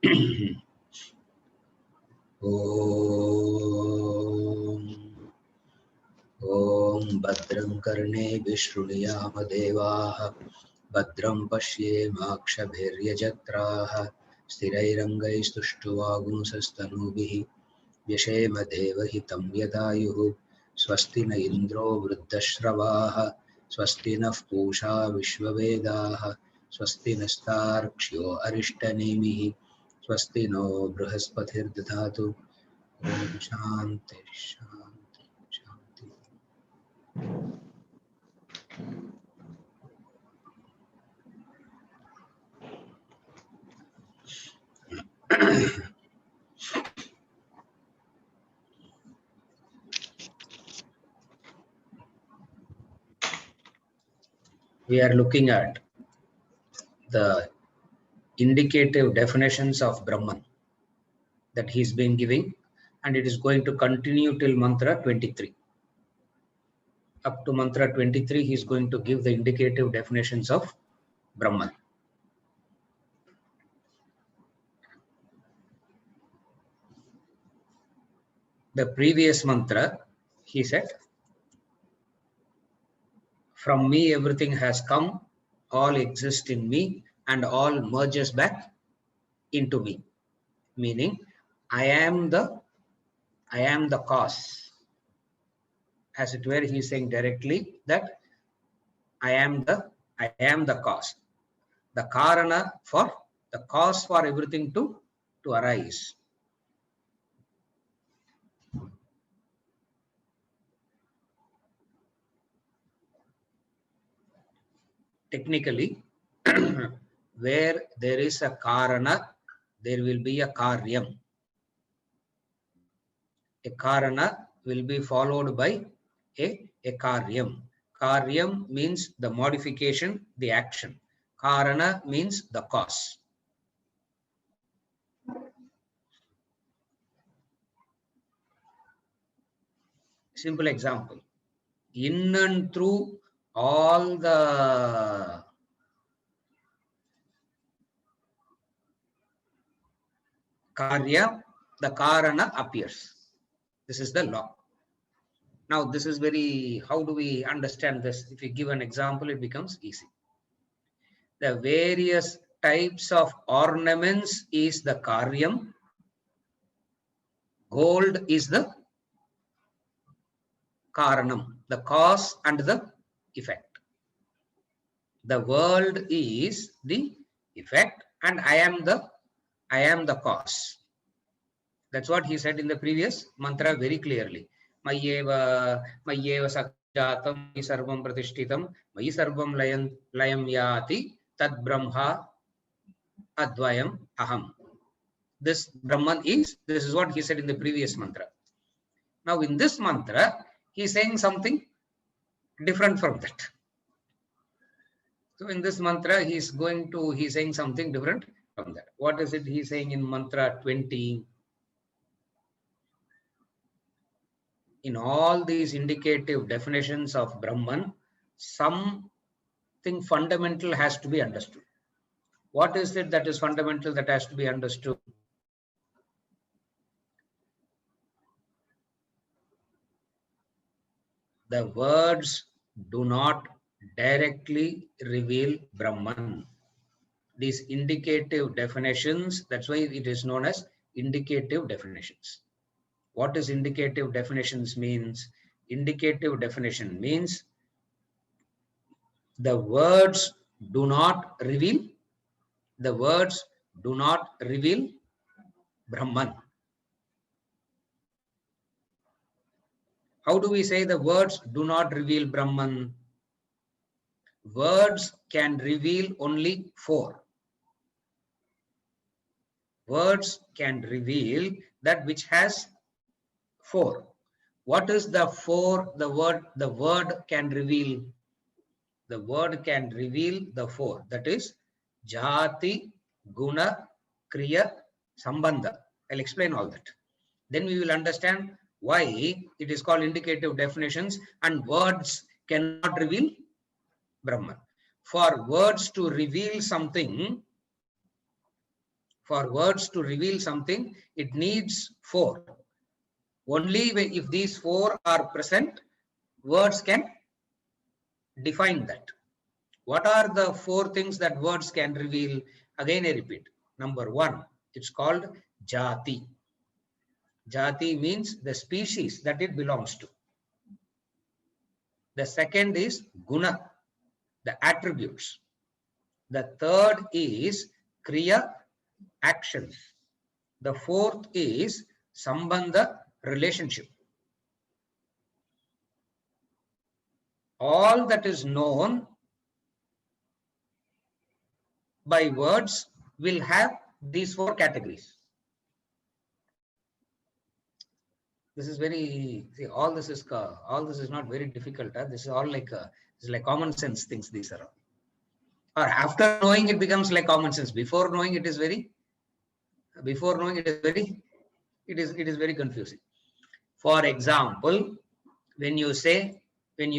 ॐ भद्रं कर्णेभिः शृणुयाम देवाः भद्रं पश्येमाक्षभिर्यजत्राः स्थिरैरङ्गैस्तुष्टुवागुंसस्तनूभिः व्यशेम देवहितं यदायुः स्वस्ति न इन्द्रो वृद्धश्रवाः स्वस्ति नः पूषा विश्ववेदाः स्वस्ति नस्तार्क्ष्यो अरिष्टनेमिः स्वस्ति नो बृहस्पतिर्दधातु ॐ शान्ति शान्ति शान्ति। We are looking at the indicative definitions of Brahman that he's been giving, and it is going to continue till mantra 23. Up to mantra 23, he is going to give the indicative definitions of Brahman. The previous mantra, he said, from me everything has come, all exists in me, and all merges back into me. Meaning, I am the cause. As it were, he is saying directly that I am the cause. The karana for the cause for everything to arise. Technically, where there is a karana, there will be a karyam. A karana will be followed by a karyam. Karyam means the modification, the action. Karana means the cause. Simple example. In and through all the karya, the karana appears. This is the law. Now, this is very, how do we understand this? If you give an example, it becomes easy. The various types of ornaments is the karyam. Gold is the karanam, the cause and the effect. The world is the effect, and I am the cause. That's what he said in the previous mantra very clearly. Mayyeva sakjatam mayi sarvam pratishtitam mayi sarvam layam yati tad brahma advayam aham. This Brahman is, this is what he said in the previous mantra. Now in this mantra, he is saying something different from that. So in this mantra, he is saying something different from that. What is it he is saying in mantra 20? In all these indicative definitions of Brahman, something fundamental has to be understood. What is it that is fundamental that has to be understood? The words do not directly reveal Brahman. These indicative definitions, that's why it is known as indicative definitions. What is indicative definitions means? Indicative definition means the words do not reveal Brahman. How do we say the words do not reveal Brahman? Words can reveal only 4. Words can reveal that which has 4. What is the 4? The word can reveal. The word can reveal the 4. That is Jati, Guna, Kriya, Sambandha. I'll explain all that. Then we will understand why it is called indicative definitions, and words cannot reveal Brahman. For words to reveal something, For words to reveal something, it needs four. Only if these four are present, words can define that. What are the four things that words can reveal? Again, I repeat. Number one, it's called jati. Jati means the species that it belongs to. The second is guna, the attributes. The third is kriya, actions. The fourth is sambandha, relationship. All that is known by words will have these four categories. This is very, see, all this is not very difficult. This is all like this is like common sense things. These are all. Or after knowing it becomes like common sense. Before knowing it is very. Before knowing it is very. It is very confusing. For example, when you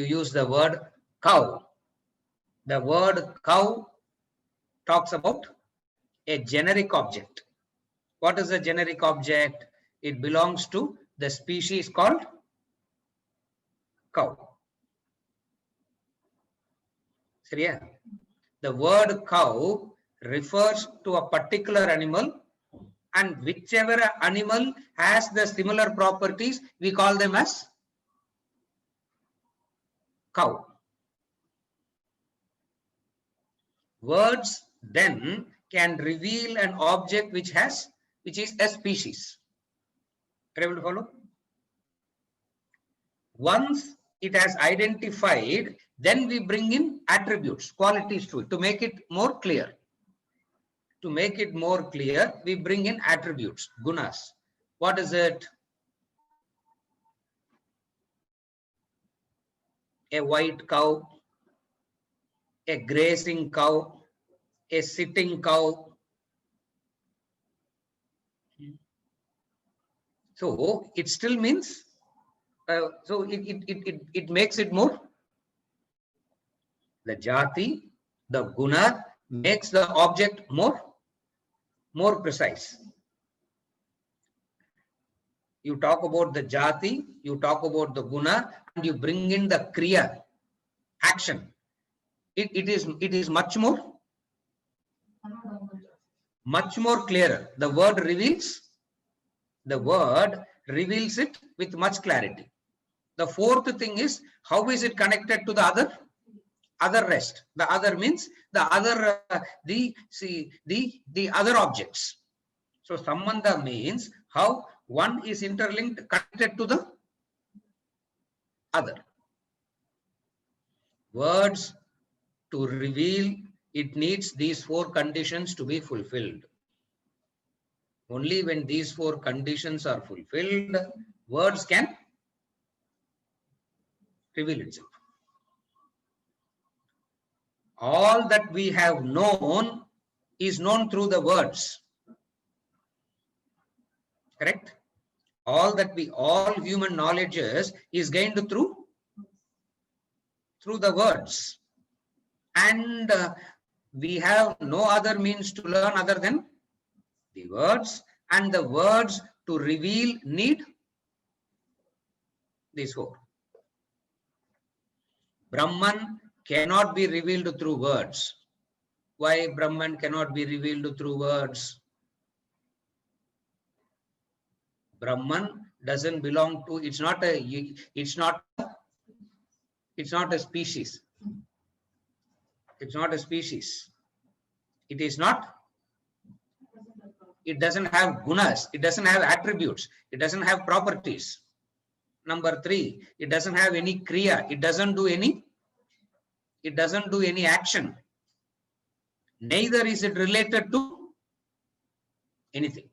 use the word cow, the word cow talks about a generic object. What is a generic object? It belongs to the species called cow. Seriya? The word cow refers to a particular animal, and whichever animal has the similar properties, we call them as cow. Words then can reveal an object which is a species. Are you able to follow? Once it has identified, then we bring in attributes, qualities to it to make it more clear. To make it more clear, we bring in attributes, gunas. What is it? A white cow, a grazing cow, a sitting cow. So it still means, so it makes it more. The jati, the guna makes the object more precise. You talk about the jati, you talk about the guna, and you bring in the kriya, action. It is much more clearer. The word reveals it with much clarity. The fourth thing is, how is it connected to the other rest? The other means the other the other objects. So sambandha means how one is interlinked, connected to the other. Words to reveal, it needs these four conditions to be fulfilled. Only when these four conditions are fulfilled, words can reveal itself. All that we have known is known through the words. Correct? All human knowledge is gained through the words. And we have no other means to learn other than the words, and the words to reveal need these four. Brahman cannot be revealed through words. Why Brahman cannot be revealed through words? Brahman doesn't belong to, it's not a species. It's not a species. It is not. It doesn't have gunas. It doesn't have attributes. It doesn't have properties. Number three, it doesn't have any kriya. It doesn't do any action. Neither is it related to anything.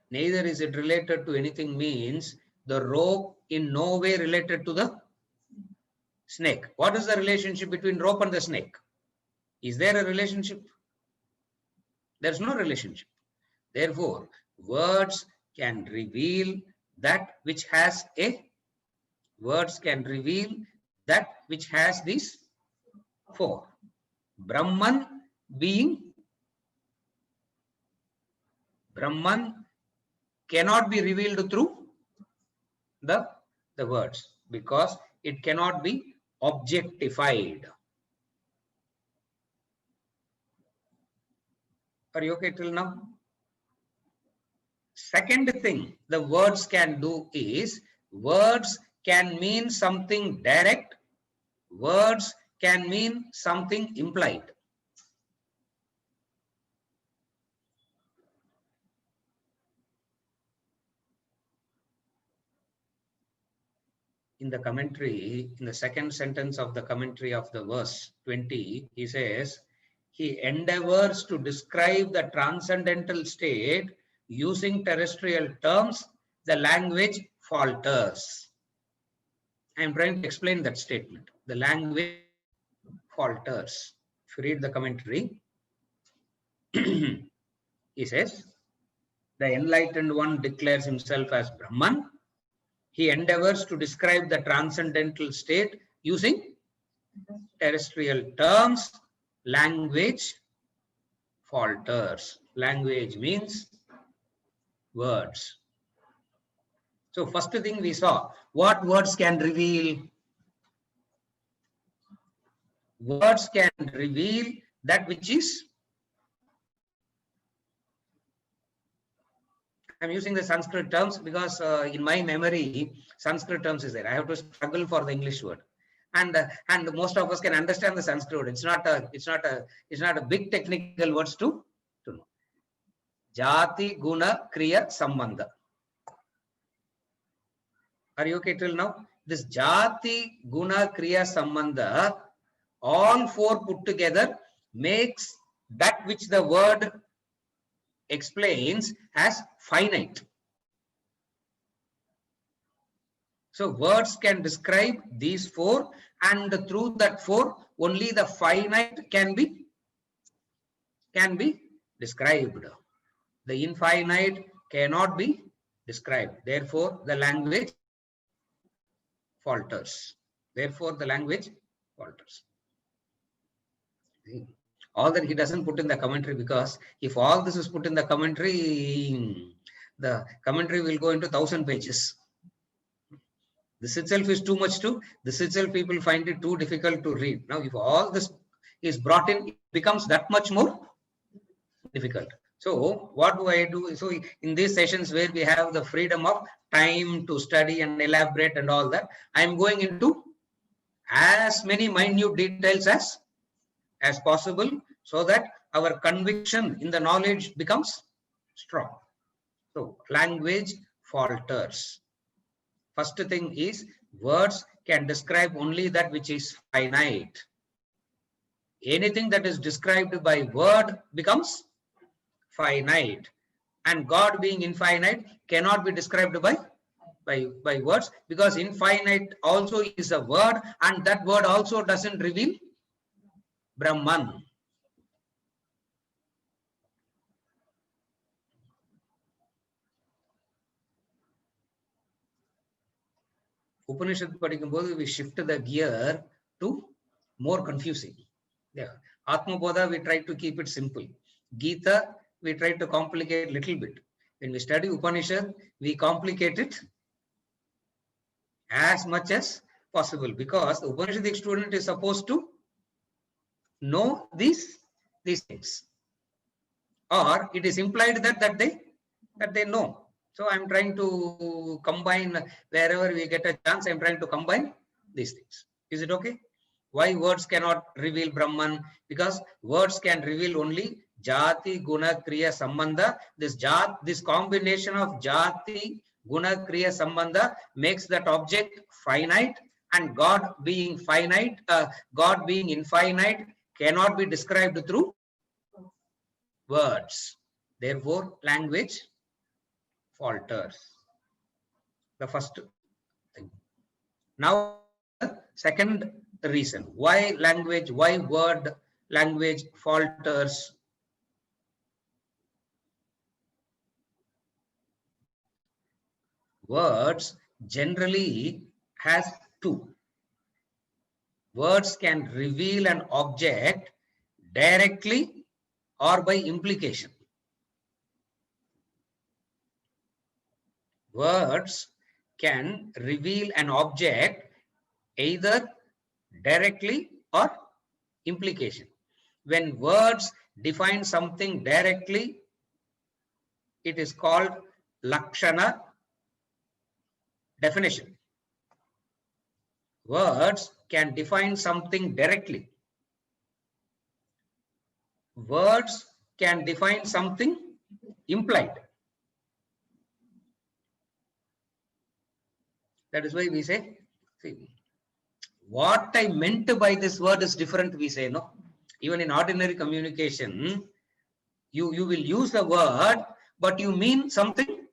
Neither is it related to anything means the rope in no way related to the snake. What is the relationship between rope and the snake? Is there a relationship? There's no relationship. Therefore, words can reveal that which has these four. Brahman being Brahman cannot be revealed through the words because it cannot be objectified. Are you okay till now? Second thing the words can do is, words can mean something direct, words can mean something implied. In the commentary, in the second sentence of the commentary of the verse 20, he says, he endeavors to describe the transcendental state using terrestrial terms, the language falters. I am trying to explain that statement. The language falters. If you read the commentary, he says, the enlightened one declares himself as Brahman. He endeavors to describe the transcendental state using terrestrial terms. Language falters. Language means words. So first thing we saw, what words can reveal? Words can reveal that which is, I'm using the Sanskrit terms because in my memory, Sanskrit terms is there. I have to struggle for the English word. And most of us can understand the Sanskrit word. It's not a big technical words to know. Jati, guna, kriya, sambandha. Are you okay till now? This jati, guna, kriya, sambandha, all four put together makes that which the word explains as finite. So words can describe these four, and through that four only the finite can be described. The infinite cannot be described. Therefore the language falters. Therefore the language falters. All that he doesn't put in the commentary, because if all this is put in the commentary will go into 1,000 pages. This itself is too much to, this itself people find it too difficult to read. Now if all this is brought in, it becomes that much more difficult. So what do I do? So in these sessions where we have the freedom of time to study and elaborate and all that, I am going into as many minute details as possible, so that our conviction in the knowledge becomes strong. So language falters. First thing is, words can describe only that which is finite. Anything that is described by word becomes finite, and God being infinite cannot be described by words, because infinite also is a word, and that word also doesn't reveal Brahman. Upanishad படிக்கும்போது we shift the gear to more confusing. Yeah. Atma Bodha, we try to keep it simple. Gita, we try to complicate a little bit. When we study Upanishad, we complicate it as much as possible, because the Upanishadic student is supposed to know these things, or it is implied that they know. So I'm trying to combine, wherever we get a chance, I'm trying to combine these things. Is it okay? Why words cannot reveal Brahman? Because words can reveal only jati, guna, kriya, sambandha. This combination of jati, guna, kriya, sambandha makes that object finite, and God being finite, God being infinite cannot be described through words. Therefore, language falters. The first thing. Now, the second reason why word language falters. Words generally has two. Words can reveal an object directly or by implication. Words can reveal an object either directly or implication. When words define something directly, it is called Lakshana definition. Words can define something directly. Words can define something implied. That is why we say, see, what I meant by this word is different, we say, no? Even in ordinary communication, you will use the word, but you mean something.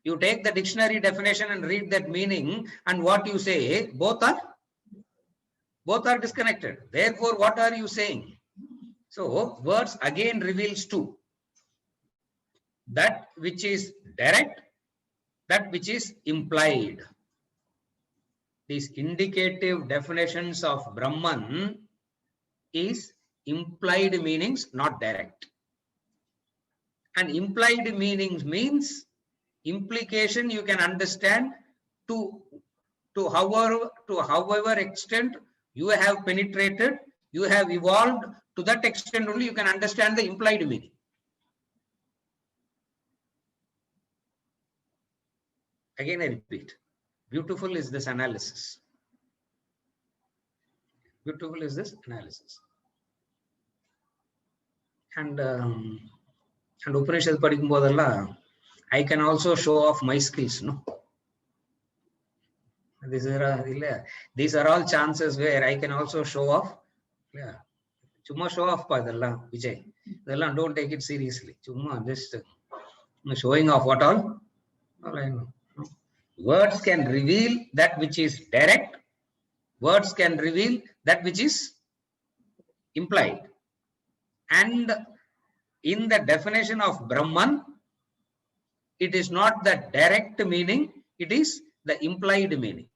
You take the dictionary definition and read that meaning, and what you say, both are disconnected. Therefore, what are you saying? So, words again reveals two. That which is direct, that which is implied. These indicative definitions of Brahman is implied meanings, not direct. And implied meanings means implication you can understand to however extent you have penetrated, you have evolved, to that extent only you can understand the implied meaning. Again I repeat, beautiful is this analysis. Beautiful is this analysis. And Upanishad padikumbodella, I can also show off my skills, no? These are all chances where I can also show off. Yeah. Chumma show off padalla, Vijay. Don't take it seriously. Chumma just showing off what all? All I know. Words can reveal that which is direct. Words can reveal that which is implied. And in the definition of Brahman, it is not the direct meaning, it is the implied meaning.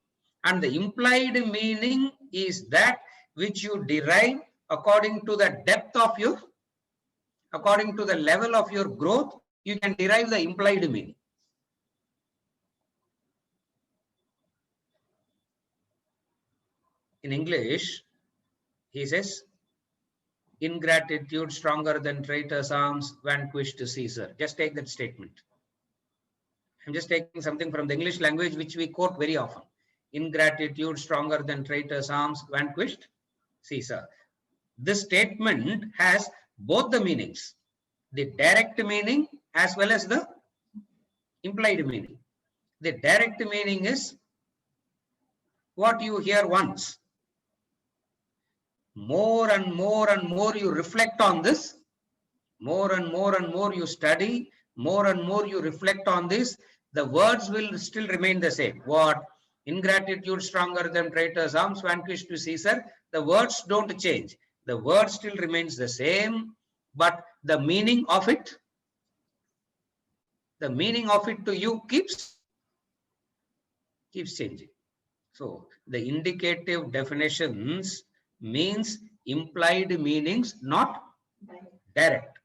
And the implied meaning is that which you derive according to the depth of your, according to the level of your growth, you can derive the implied meaning. In English, he says, ingratitude stronger than traitor's arms vanquished Caesar. Just take that statement. I'm just taking something from the English language which we quote very often. Ingratitude stronger than traitor's arms vanquished Caesar. This statement has both the meanings, the direct meaning as well as the implied meaning. The direct meaning is what you hear once. More and more and more you reflect on this, more and more you study, more and more you reflect on this, the words will still remain the same. What? Ingratitude stronger than traitor's arms vanquished to Caesar. The words don't change. The word still remains the same, but the meaning of it to you keeps changing. So the indicative definitions means implied meanings, not direct.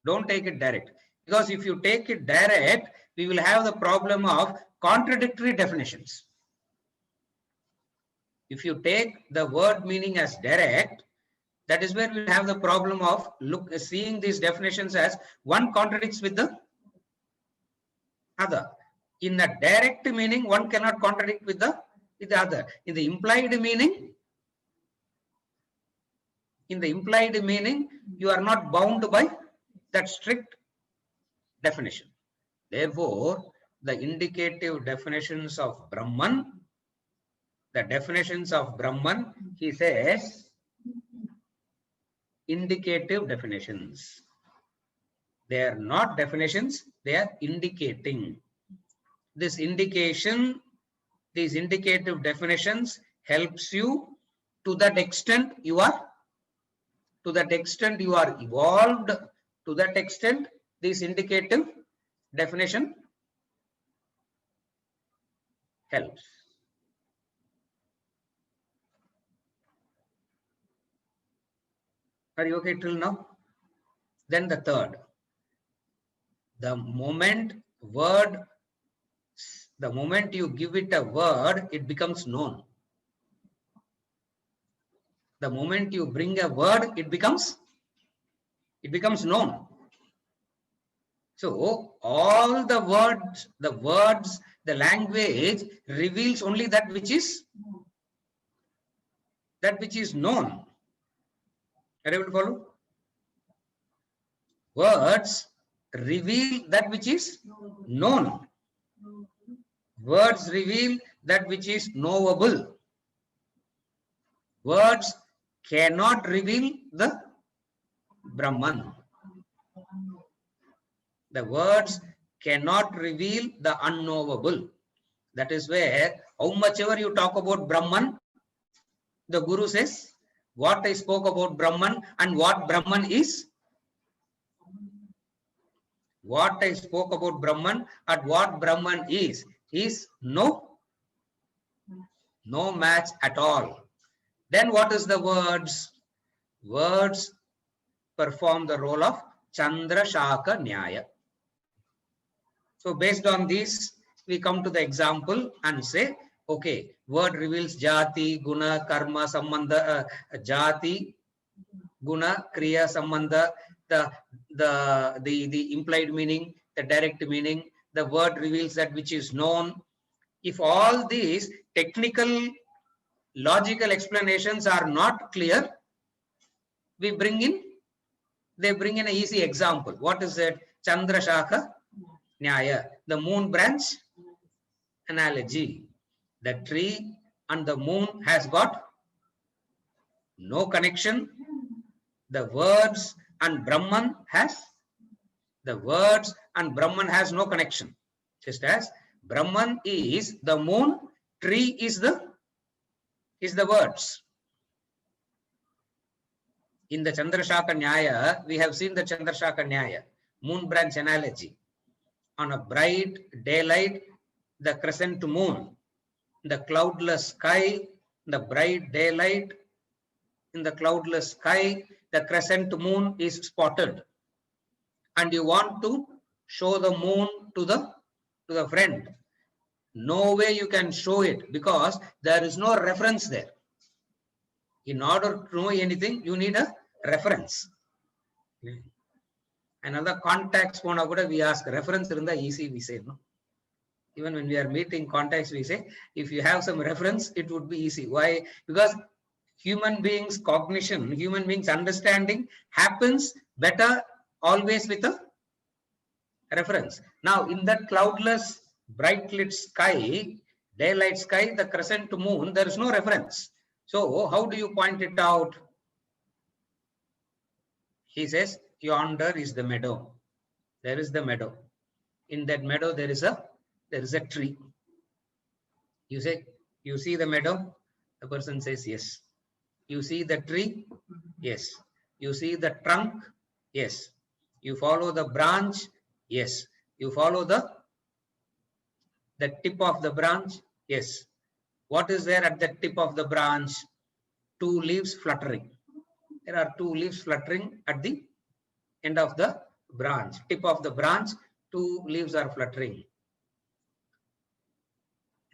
Don't take it direct, because if you take it direct, we will have the problem of contradictory definitions. If you take the word meaning as direct, that is where we have the problem of seeing these definitions as one contradicts with the other. In the direct meaning, one cannot contradict with the other. In the implied meaning, you are not bound by that strict definition. Therefore, the indicative definitions of Brahman, the definitions of Brahman, he says, indicative definitions. They are not definitions, they are indicating. This indication, these indicative definitions helps you to that extent you are evolved, to that extent this indicative definition helps. Are you okay till now? Then the third, the moment word The moment you give it a word, it becomes known. The moment you bring a word, it becomes known. So all the words, the language reveals only that which is known. Are you able to follow? Words reveal that which is known. Words reveal that which is knowable. Words cannot reveal the Brahman. The words cannot reveal the unknowable. That is where, how much ever you talk about Brahman, the Guru says, what I spoke about Brahman and what Brahman is. What I spoke about Brahman and what Brahman is no match at all. Then what is the words? Words perform the role of Chandra Shaka Nyaya. So based on this, we come to the example and say, okay, word reveals jati, guna, karma, sambandha, jati, guna, kriya, sambandha, the implied meaning, the direct meaning. The word reveals that which is known. If all these technical, logical explanations are not clear, they bring in an easy example. What is it? Chandra Shaka Nyaya, the moon branch analogy. The tree and the moon has got no connection. The words and Brahman has no connection. Just as Brahman is the moon, tree is the words. In the Chandrashaka Nyaya, we have seen the Chandrashaka Nyaya, moon branch analogy. On a bright daylight, the crescent moon, the cloudless sky, the bright daylight, in the cloudless sky, the crescent moon is spotted. And you want to show the moon to the friend. No way you can show it because there is no reference there. In order to know anything, you need a reference. Another contacts phone, we ask reference in the easy, we say no. Even when we are meeting contacts, we say if you have some reference, it would be easy. Why? Because human beings' cognition, human beings' understanding happens better always with a reference. Now, in that cloudless, bright lit sky, daylight sky, the crescent moon, there is no reference. So, how do you point it out? He says, yonder is the meadow. There is the meadow. In that meadow, there is a tree. You say, you see the meadow? The person says, yes. You see the tree? Yes. You see the trunk? Yes. You follow the branch? Yes. You follow the tip of the branch? Yes. What is there at the tip of the branch? 2 leaves fluttering. There are 2 leaves fluttering at the end of the branch. Tip of the branch, 2 leaves are fluttering.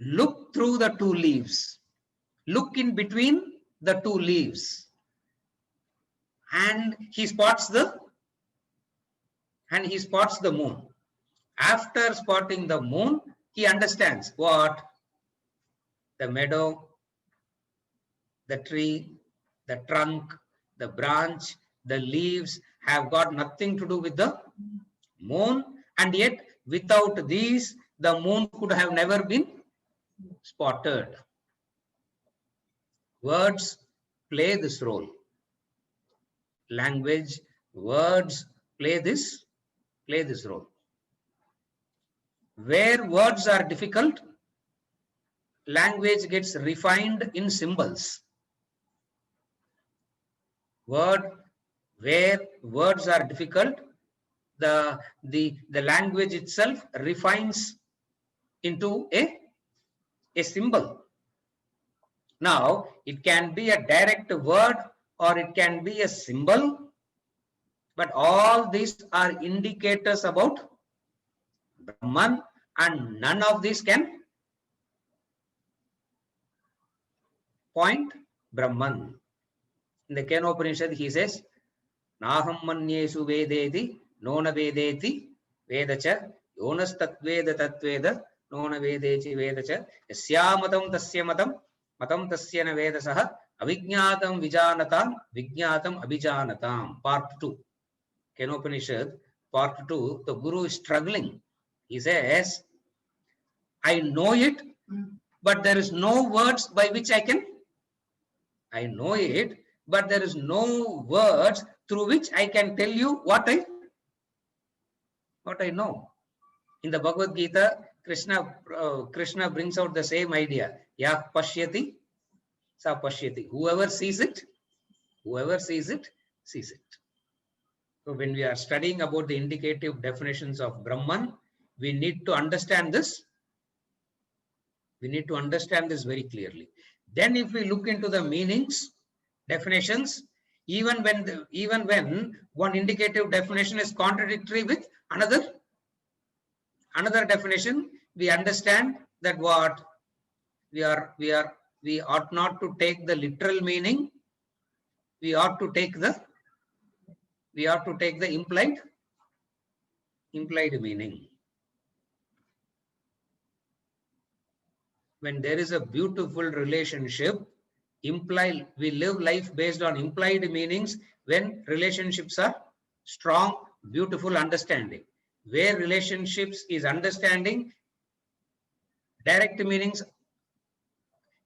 Look through the 2 leaves. Look in between the 2 leaves. And he spots the moon. After spotting the moon, he understands what? The meadow, the tree, the trunk, the branch, the leaves have got nothing to do with the moon, and yet without these, the moon could have never been spotted. Words play this role. Language, words play this role. Where words are difficult, language gets refined in symbols. Where words are difficult, the language itself refines into a symbol. Now, it can be a direct word or it can be a symbol, but all these are indicators about Brahman, and none of these can point Brahman. In the Kenopanishad, he says, Naham manyesu vedeti, nona vedeti, vedacha, yonas tatveda tatveda, nona vedechi vedacha, yasyamatam tasya matam tasya na vedasaha, avijñatam vijanatam, vijñatam abhijanatam. Part 2. Kenopanishad, part 2, the Guru is struggling. He says, I know it, but there is no words by which I know it, but there is no words through which I can tell you what I know. In the Bhagavad Gita, Krishna brings out the same idea. Yah pashyati, sa pashyati. Whoever sees it, sees it. So when we are studying about the indicative definitions of Brahman, we need to understand this. We need to understand this very clearly. Then if we look into the meanings, definitions, even when one indicative definition is contradictory with another definition, we understand that what we ought not to take the literal meaning. We ought to take the implied meaning. When there is a beautiful relationship, we live life based on implied meanings. When relationships are strong, beautiful, understanding. Where relationships is understanding, direct meanings,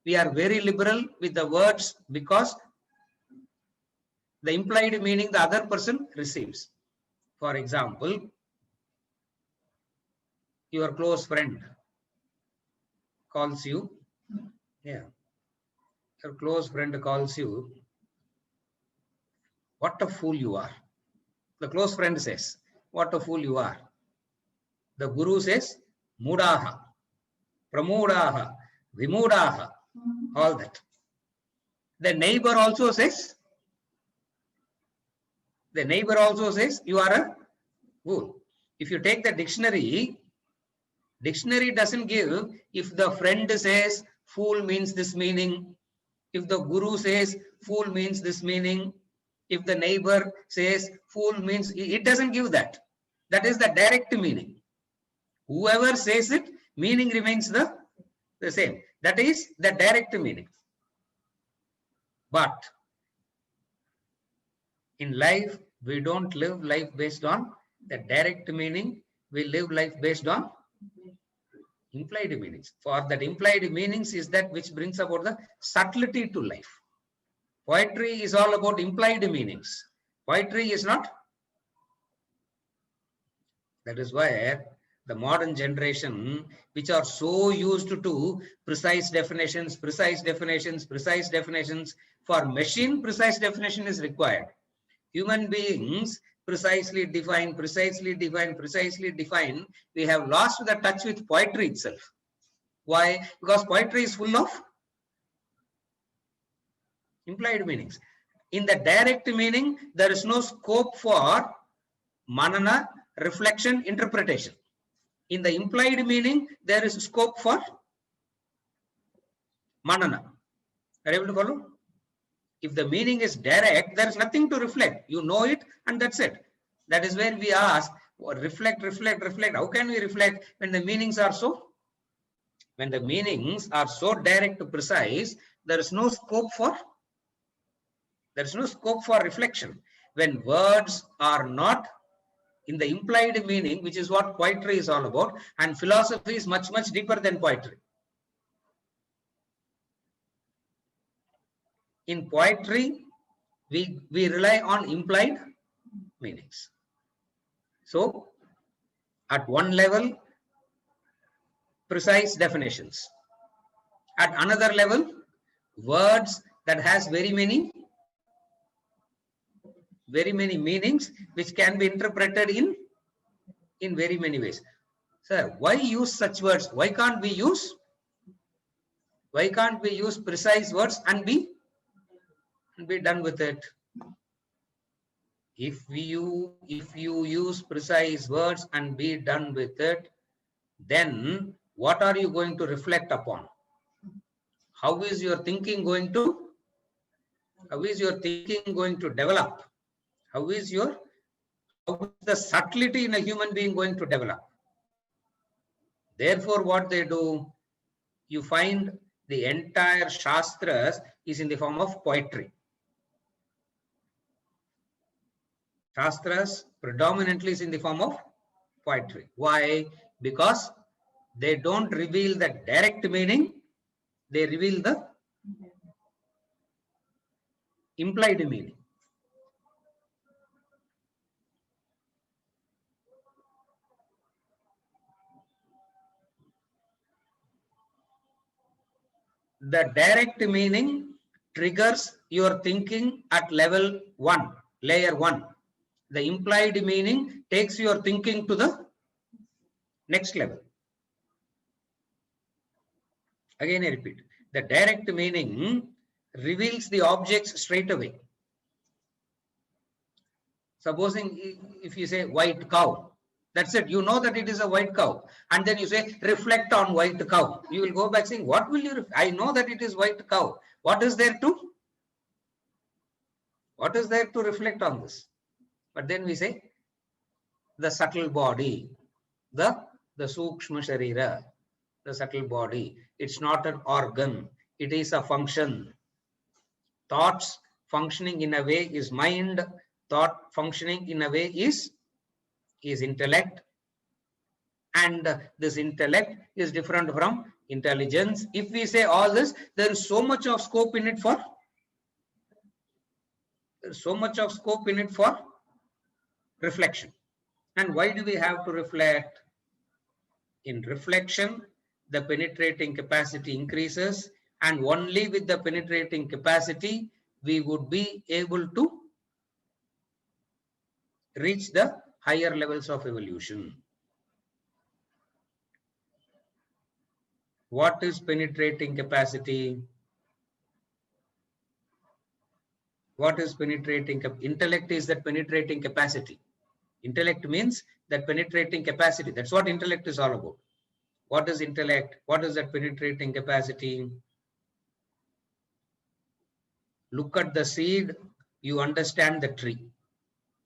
we are very liberal with the words because the implied meaning the other person receives. For example, your close friend calls you. Yeah. Your close friend calls you, what a fool you are. The close friend says, what a fool you are. The Guru says, mudaha, pramudaha, vimudaha, all that. The neighbor also says, you are a fool. If you take the dictionary doesn't give, if the friend says fool means this meaning, if the Guru says fool means this meaning, if the neighbor says fool means, it doesn't give that. That is the direct meaning. Whoever says it, meaning remains the same. That is the direct meaning. But in life, we don't live life based on the direct meaning. We live life based on implied meanings. For that implied meanings is that which brings about the subtlety to life. Poetry is all about implied meanings. Poetry is not. That is why the modern generation, which are so used to precise definitions, for machine, precise definition is required. Human beings precisely define. We have lost the touch with poetry itself. Why? Because poetry is full of implied meanings. In the direct meaning, there is no scope for manana, reflection, interpretation. In the implied meaning, there is scope for manana. Are you able to follow? If the meaning is direct, there is nothing to reflect. You know it and that's it. That is where we ask, reflect. How can we reflect when the meanings are so? When the meanings are so direct, precise, there is no scope for reflection. When words are not in the implied meaning, which is what poetry is all about, and philosophy is much deeper than poetry. In poetry, we rely on implied meanings. So, at one level, precise definitions. At another level, words that has very many meanings, which can be interpreted in very many ways. Sir, why use such words? Why can't we use precise words and be done with it? If you use precise words and be done with it, then what are you going to reflect upon? how is your thinking going to develop? How is the subtlety in a human being going to develop? Therefore, what they do, you find the entire Shastras is in the form of poetry. Shastras predominantly is in the form of poetry. Why? Because they don't reveal the direct meaning, they reveal the implied meaning. The direct meaning triggers your thinking at level 1, layer 1. The implied meaning takes your thinking to the next level. Again, I repeat, the direct meaning reveals the objects straight away. Supposing if you say white cow, that's it. You know that it is a white cow. And then you say, reflect on white cow. You will go back saying, what will you, I know that it is white cow. What is there to reflect on this? But then we say, the subtle body, the sukshma sharira, the subtle body. It's not an organ. It is a function. Thoughts functioning in a way is mind. Thought functioning in a way is intellect. And this intellect is different from intelligence. If we say all this, there is so much of scope in it for reflection. And why do we have to reflect? In reflection, the penetrating capacity increases, and only with the penetrating capacity we would be able to reach the higher levels of evolution. What is penetrating capacity? What is penetrating? Intellect is that penetrating capacity. Intellect means that penetrating capacity. That's what intellect is all about. What is intellect? What is that penetrating capacity? Look at the seed, you understand the tree.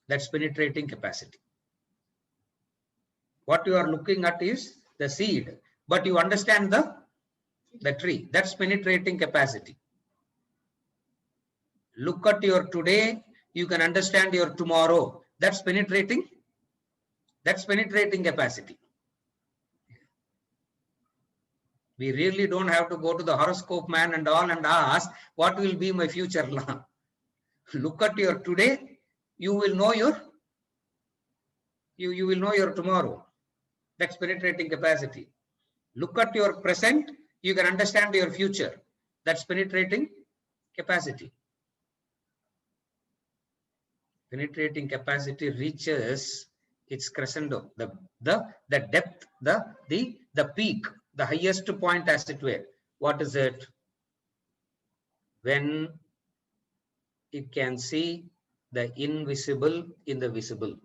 That's penetrating capacity. What you are looking at is the seed, but you understand the tree. That's penetrating capacity. Look at your today, you can understand your tomorrow. That's penetrating capacity. We really don't have to go to the horoscope man and all and ask, what will be my future? Look at your today, you will know your you will know your tomorrow. That's penetrating capacity. Look at your present, you can understand your future. That's penetrating capacity. Penetrating capacity reaches its crescendo, the depth, the peak, the highest point, as it were. What is it? When it can see the invisible in the visible.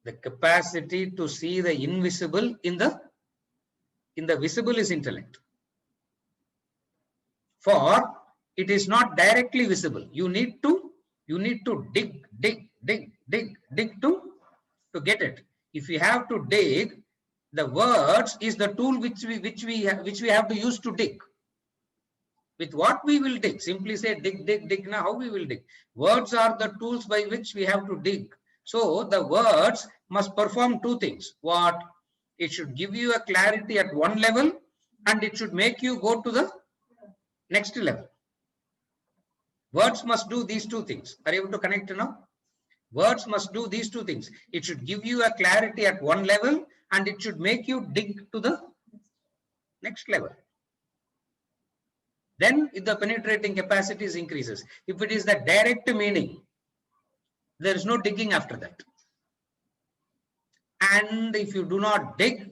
The capacity to see the invisible in the visible is intellect. For it is not directly visible. You need to dig to get it. If you have to dig, the words is the tool which we have to use to dig. With what we will dig? Simply say dig. Now how we will dig? Words are the tools by which we have to dig. So the words must perform two things. What? It should give you a clarity at one level, and it should make you go to the next level. Words must do these two things. Are you able to connect now? Words must do these two things. It should give you a clarity at one level, and it should make you dig to the next level. Then if the penetrating capacities increases. If it is the direct meaning, there is no digging after that. And if you do not dig,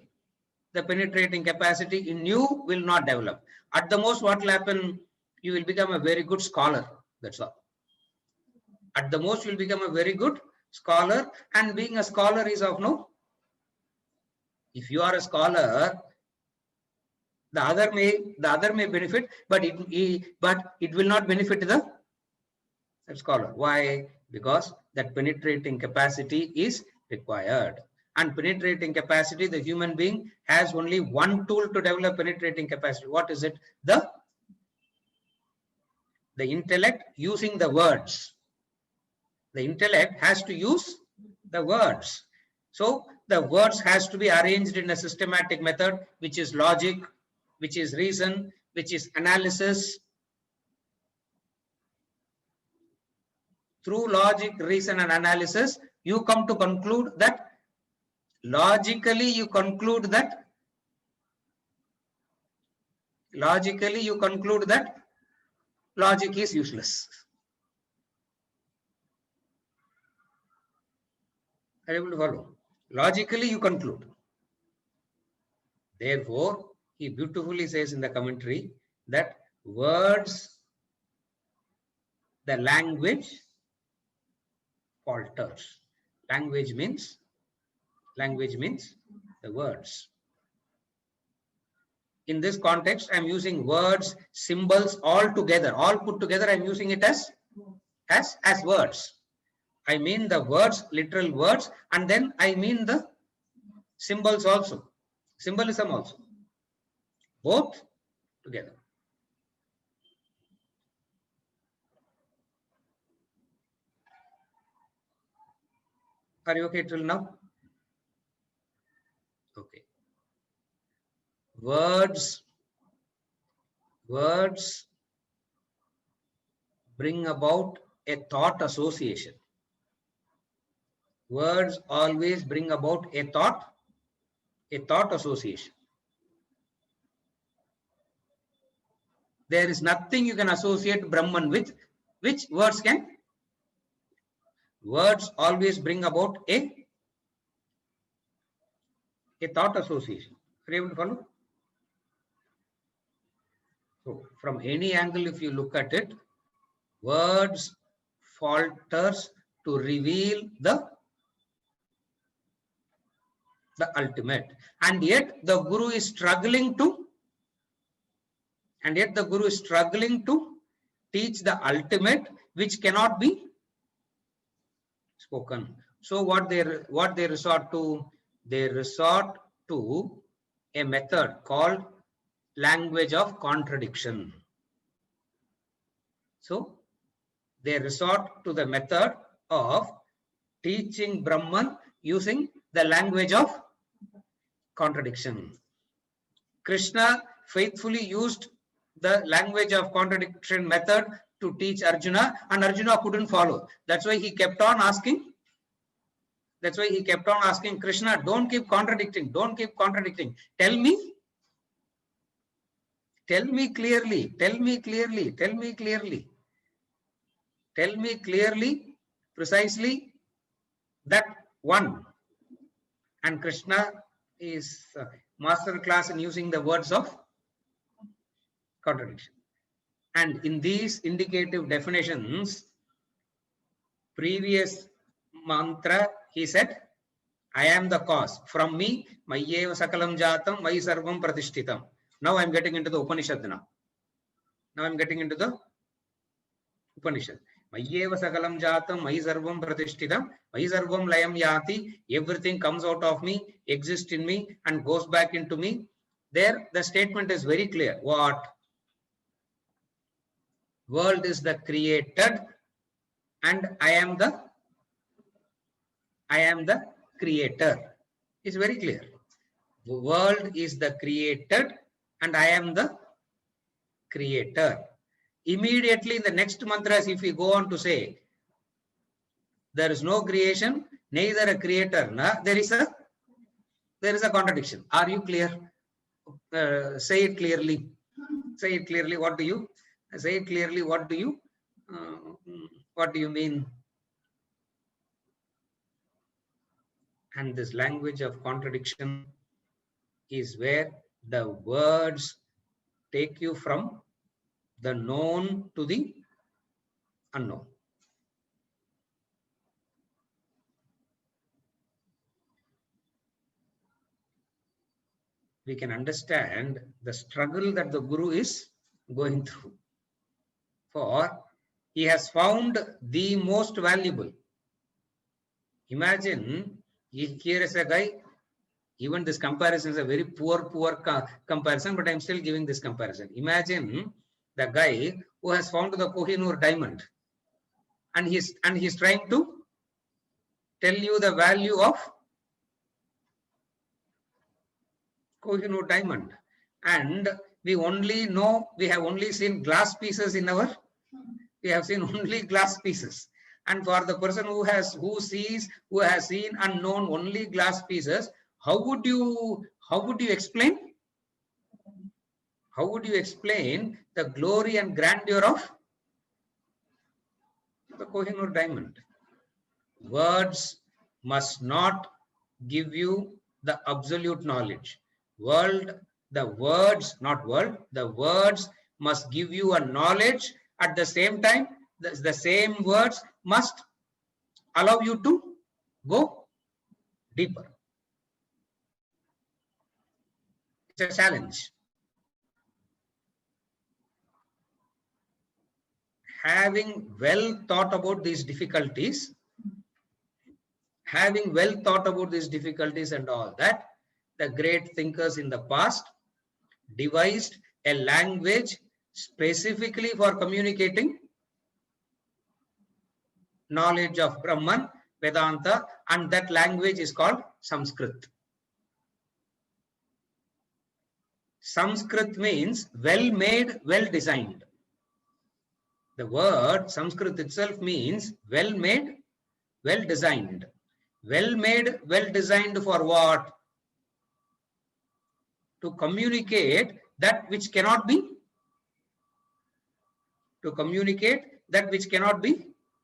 the penetrating capacity in you will not develop. At the most, what will happen? You will become a very good scholar. That's all. At the most, you will become a very good scholar, and being a scholar is of no If you are a scholar, the other may benefit, but it will not benefit the scholar. Why? Because that penetrating capacity is required. And penetrating capacity, the human being has only one tool to develop penetrating capacity. What is it? The intellect using the words. The intellect has to use the words. So the words has to be arranged in a systematic method, which is logic, which is reason, which is analysis. Through logic, reason, and analysis, you come to conclude that logically you conclude that logic is useless. Are you able to follow? Logically you conclude. Therefore, he beautifully says in the commentary that words, the language falters. Language means the words. In this context, I'm using words, symbols all together, all put together. I'm using it as words. I mean the words, literal words, and then I mean the symbols also, symbolism also, both together. Are you okay till now? Okay. Words bring about a thought association. Words always bring about a thought association. There is nothing you can associate Brahman with which words can. Words always bring about a thought association. Are you able to follow? So from any angle, if you look at it, words falters to reveal the ultimate, and yet the Guru is struggling to teach the ultimate, which cannot be spoken. So what they resort to? They resort to a method called language of contradiction. So they resort to the method of teaching Brahman using the language of contradiction. Krishna faithfully used the language of contradiction method to teach Arjuna, and Arjuna couldn't follow. That's why he kept on asking. Krishna, don't keep contradicting. Tell me clearly. Tell me clearly, precisely that one. And Krishna is master class in using the words of contradiction. And in these indicative definitions, previous mantra, he said, I am the cause. From me, Mayyeva Sakalam Jatam, Mayi Sarvam Pratishtitam. Now I'm getting into the Upanishad now. Upanishad. Mayyeva Sakalam Jatam, Mayi Sarvam Pratishtitam, Mayi Sarvam Layam Yati. Everything comes out of me, exists in me, and goes back into me. There, the statement is very clear. What? World is the created, and I am the creator. It's very clear. The world is the created, and I am the creator. Immediately in the next mantras, if we go on to say, there is no creation, neither a creator, there is a contradiction. Are you clear? Say it clearly. What do you say? It clearly. What do you mean? And this language of contradiction is where the words take you from the known to the unknown. we can understand the struggle that the Guru is going through. For he has found the most valuable. Imagine, here is a guy, even this comparison is a very poor comparison, but I'm still giving this comparison. Imagine the guy who has found the Kohinoor diamond, and he's trying to tell you the value of Kohinoor diamond, and we have only seen glass pieces in our, we have seen only glass pieces. And for the person who has seen and known only glass pieces, how would you explain? How would you explain the glory and grandeur of the Kohinoor diamond? Words must not give you the absolute knowledge. The words must give you a knowledge. At the same time, the same words must allow you to go deeper. It's a challenge. Having well thought about these difficulties, and all that, the great thinkers in the past devised a language specifically for communicating knowledge of Brahman, Vedanta, and that language is called Sanskrit. Sanskrit means well made, well designed. The word Sanskrit itself means well made, well designed. Well made, well designed for what? To communicate that which cannot be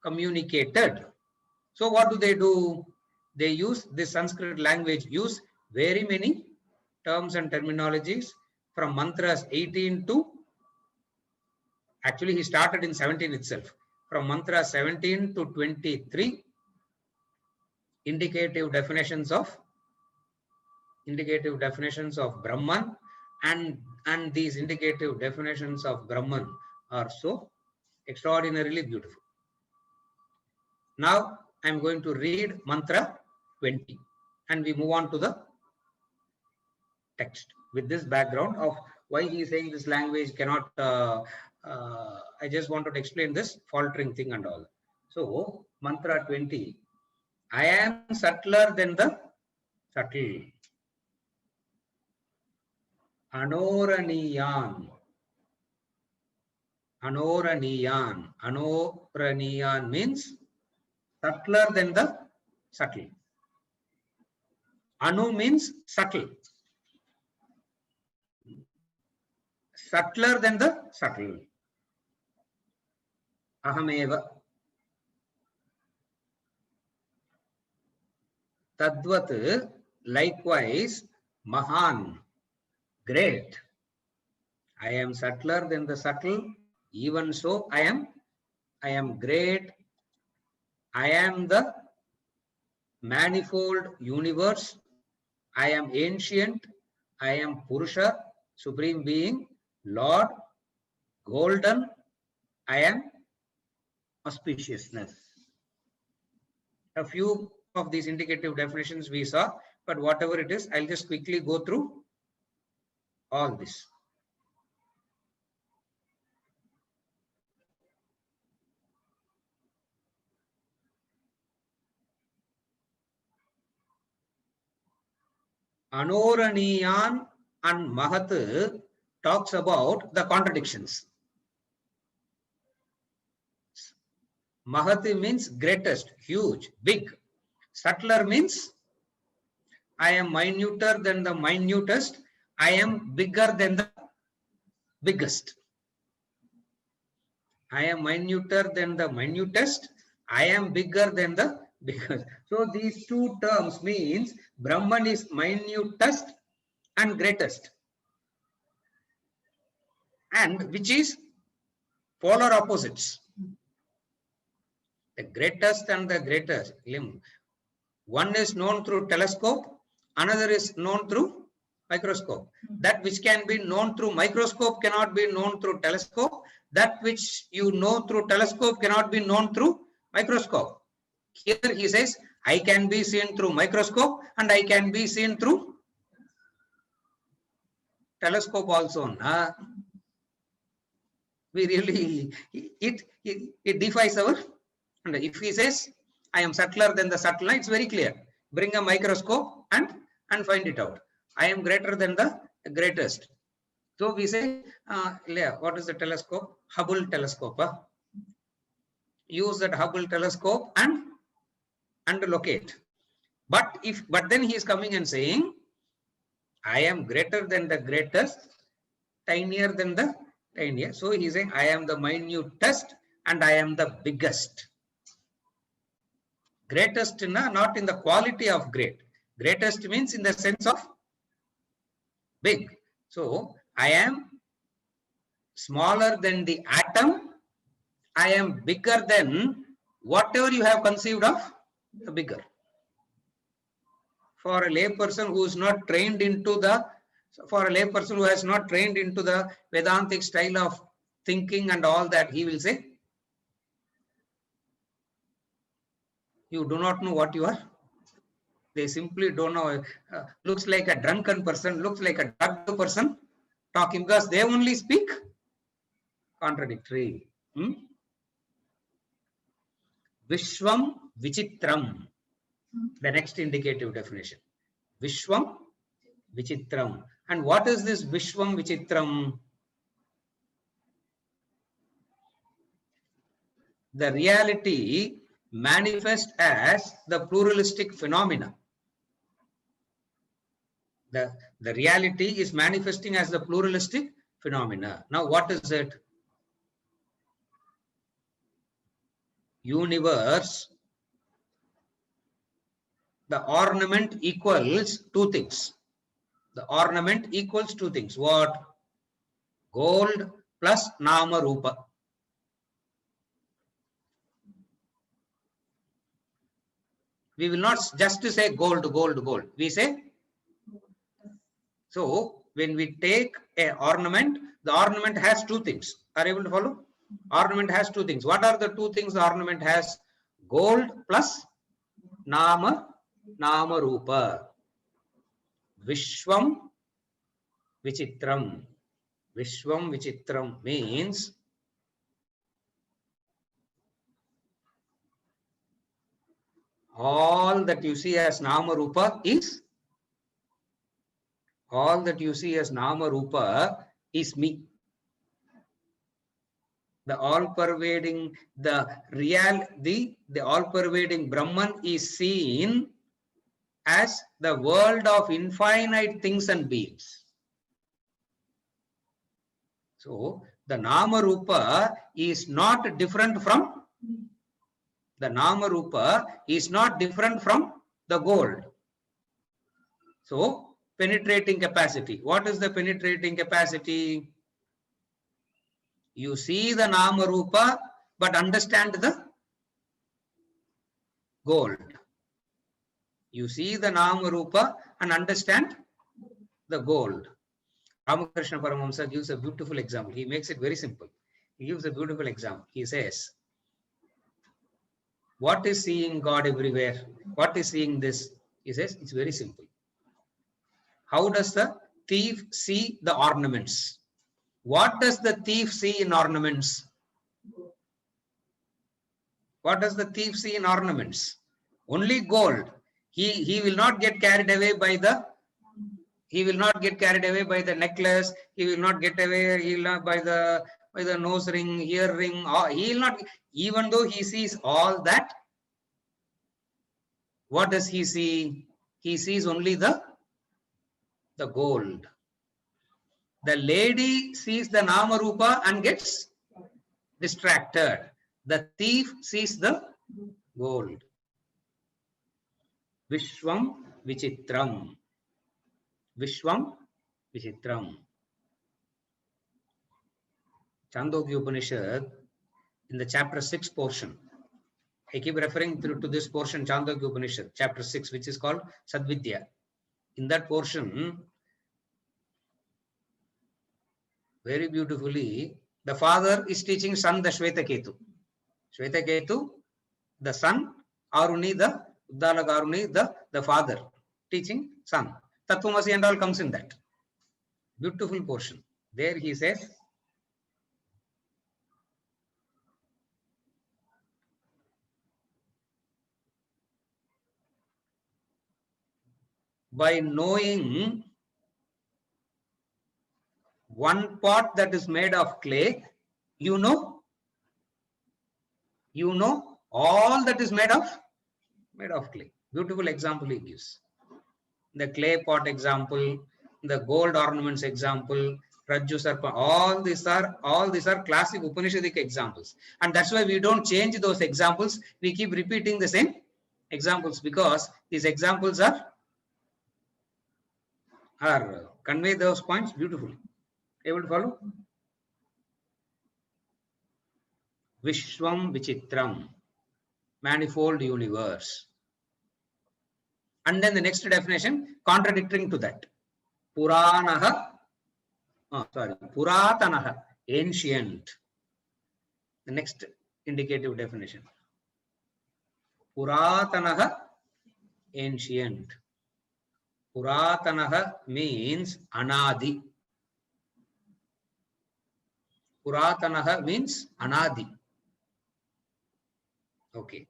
communicated. So what do? They use this Sanskrit language, use very many terms and terminologies from mantras 18 to, actually he started in 17 itself, from mantra 17 to 23, indicative definitions of Brahman, and these indicative definitions of Brahman are so extraordinarily beautiful. Now I am going to read mantra 20 and we move on to the text with this background of why he is saying this language cannot, I just wanted to explain this faltering thing and all. So mantra 20, I am subtler than the subtle. Anoraniyan. Anoraniyan means subtler than the subtle. Anu means subtle. Subtler than the subtle. Ahameva. Tadvat, likewise, Mahan, great. I am subtler than the subtle. Even so, I am great. I am the manifold universe. I am ancient. I am Purusha, supreme being, Lord, golden. I am auspiciousness. A few of these indicative definitions we saw, but whatever it is, I'll just quickly go through all this. Anoraniyan and Mahat talks about the contradictions. Mahati means greatest, huge, big. Subtler means I am minuter than the minutest. I am bigger than the biggest. I am minuter than the minutest. I am bigger than the biggest. So these two terms means Brahman is minutest and greatest. And which is polar opposites. The greatest and the greatest. One is known through telescope, another is known through Microscope. That which can be known through microscope cannot be known through telescope. That which you know through telescope cannot be known through microscope. Here he says, I can be seen through microscope and I can be seen through telescope also. We really, it defies our, and if he says, I am subtler than the subtle, it's very clear. Bring a microscope and find it out. I am greater than the greatest. So we say, what is the telescope? Hubble telescope. Use that Hubble telescope and locate. But then he is coming and saying, I am greater than the greatest, tinier than the tinier. So he is saying, I am the minutest and I am the biggest. Greatest, not in the quality of great. Greatest means in the sense of big. So I am smaller than the atom. I am bigger than whatever you have conceived of, the bigger. For a layperson who is not trained into the, for a layperson who has not trained into the Vedantic style of thinking and all that, he will say, you do not know what you are. They simply don't know. Looks like a drunken person, looks like a drugged person talking, because they only speak contradictory. Vishwam Vichitram. The next indicative definition. Vishwam Vichitram. And what is this Vishwam Vichitram? The reality manifests as the pluralistic phenomena. The reality is manifesting as the pluralistic phenomena. Now, what is it? Universe. The ornament equals two things. The ornament equals two things. What? Gold plus Nama Rupa. We will not just say gold, gold, gold. We say, so when we take an ornament, the ornament has two things. Are you able to follow? Ornament has two things. What are the two things the ornament has? Gold plus Nama Rupa. Vishwam Vichitram. Vishwam Vichitram means all that you see as Nama Rupa is, all that you see as Nama Rupa is me. The all-pervading, the all-pervading Brahman is seen as the world of infinite things and beings. So the Nama Rupa is not different from, the Nama Rupa is not different from the gold. So penetrating capacity. What is the penetrating capacity? You see the Nama Rupa, but understand the gold. You see the Nama Rupa and understand the gold. Ramakrishna Paramahamsa gives a beautiful example. He makes it very simple. He gives a beautiful example. He says, what is seeing God everywhere? What is seeing this? He says, it's very simple. How does the thief see the ornaments? What does the thief see in ornaments? What does the thief see in ornaments? Only gold. He will not get carried away by the, he will not get carried away by the necklace. He will not get away, he will not by the nose ring, ear ring. He will not, even though he sees all that, what does he see? He sees only the gold. The lady sees the Nama Rupa and gets distracted. The thief sees the gold. Vishwam Vichitram. Vishwam Vichitram. Chandogya Upanishad, in the chapter 6 portion, I keep referring to this portion, Chandogya Upanishad, chapter 6, which is called Sadvidya. In that portion, very beautifully. The father is teaching son the Shvetaketu. Shvetaketu, the son, Aruni, the Uddalaka Aruni, the father, teaching son. Tattvamasi and all comes in that. Beautiful portion. There he says, by knowing one pot that is made of clay, you know all that is made of clay. Beautiful example he gives. The clay pot example, the gold ornaments example, Rajju Sarpa, all these are classic Upanishadic examples. And that's why we don't change those examples. We keep repeating the same examples because these examples are convey those points beautifully. Able to follow? Vishwam Vichitram, manifold universe. And then the next definition, contradicting to that. Puranaha, Puratanaha, ancient. The next indicative definition. Puratanaha, ancient. Puratanaha means anadi. Puratanaha means anadi. Okay.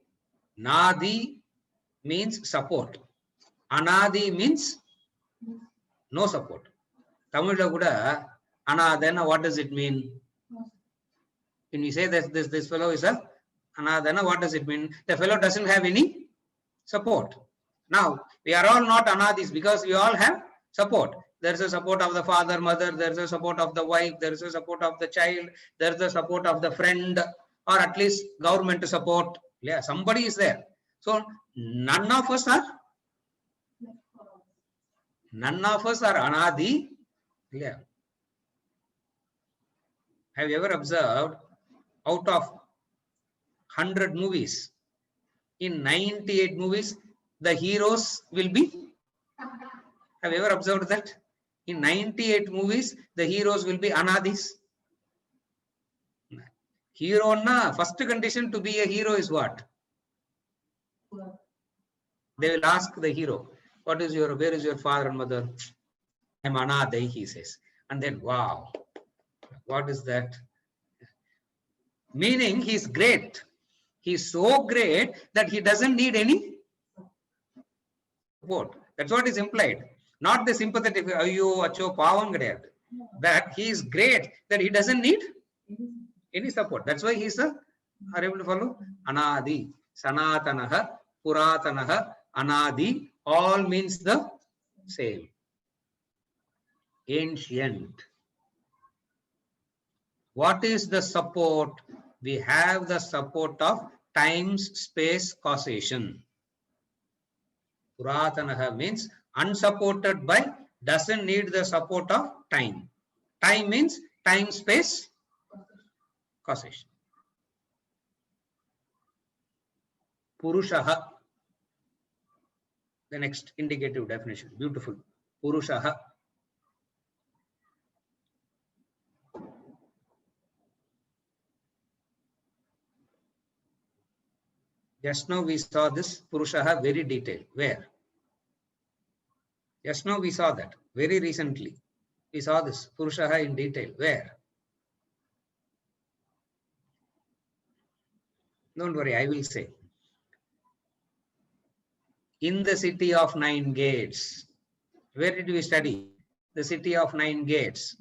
Nadi means support. Anadi means no support. Tamil kuda anadana, what does it mean? When we say that this fellow is a anadana, what does it mean? The fellow doesn't have any support. Now, we are all not anadis because we all have support. There is a support of the father, mother, there is a support of the wife, there is a support of the child, there is a support of the friend, or at least government support. Yeah, somebody is there. So, none of us are anadi. Yeah. Have you ever observed, out of 100 movies, in 98 movies, the heroes will be? Have you ever observed that? In 98 movies, the heroes will be anadis. Hero na first condition to be a hero is what? They will ask the hero, where is your father and mother? I'm anadai, he says. And then, wow, what is that? Meaning he's great. He's so great that he doesn't need any support. That's what is implied. Not the sympathetic, that he is great, that he doesn't need any support. That's why he's are able to follow? Anadi, Sanatanaha, Puratanaha, Anadi, all means the same. Ancient. What is the support? We have the support of times, space, causation. Puratanaha means unsupported by, doesn't need the support of time. Time means time, space, causation. Purushaha. The next indicative definition. Beautiful. Purushaha. Just now we saw this Purushaha very detailed. Where? Just now we saw that very recently. We saw this Purushaha in detail. Where? Don't worry, I will say. In the city of 9 gates. Where did we study? The city of 9 gates.